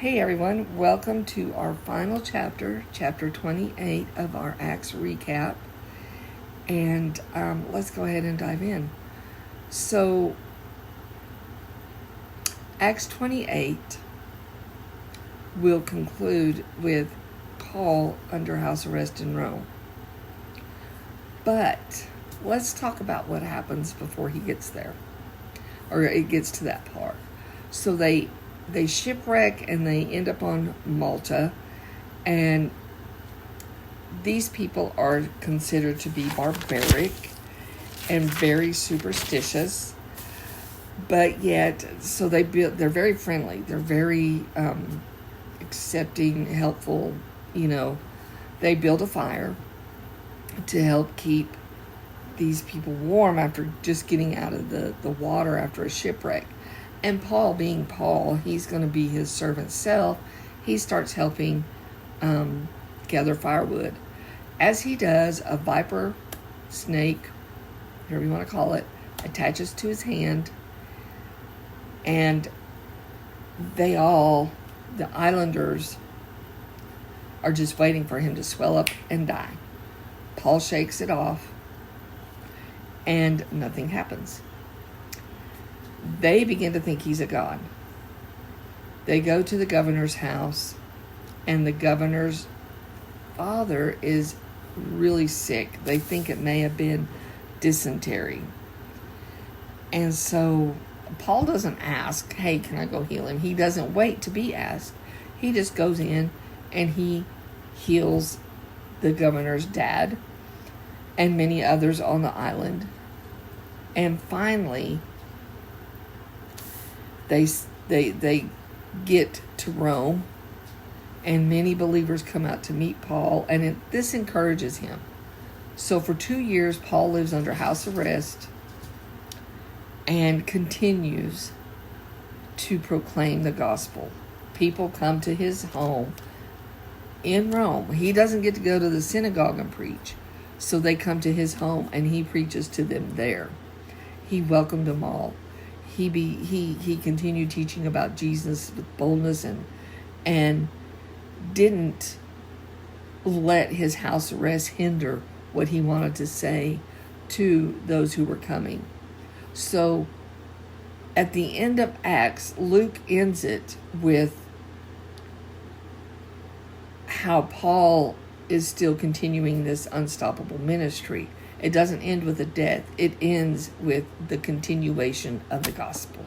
Hey everyone, welcome to our final chapter, chapter 28 of our Acts recap. And let's go ahead and dive in. So, Acts 28 will conclude with Paul under house arrest in Rome. But let's talk about what happens before he gets there, or it gets to that part. So they shipwreck and they end up on Malta, and these people are considered to be barbaric and very superstitious, but yet so they're very friendly, they're very accepting, helpful. They build a fire to help keep these people warm after just getting out of the water after a shipwreck. And Paul, being Paul, he's going to be his servant self. He starts helping gather firewood. As he does, a viper, snake, whatever you want to call it, attaches to his hand. And the islanders, are just waiting for him to swell up and die. Paul shakes it off, and nothing happens. They begin to think he's a god. They go to the governor's house, and the governor's father is really sick. They think it may have been dysentery. And so Paul doesn't ask, hey, can I go heal him? He doesn't wait to be asked. He just goes in and he heals the governor's dad and many others on the island. And finally, they get to Rome, and many believers come out to meet Paul, and this encourages him. So for 2 years, Paul lives under house arrest and continues to proclaim the gospel. People come to his home in Rome. He doesn't get to go to the synagogue and preach, so they come to his home, and he preaches to them there. He welcomed them all. He continued teaching about Jesus with boldness and didn't let his house arrest hinder what he wanted to say to those who were coming. So at the end of Acts, Luke ends it with how Paul is still continuing this unstoppable ministry. It doesn't end with a death. It ends with the continuation of the gospel.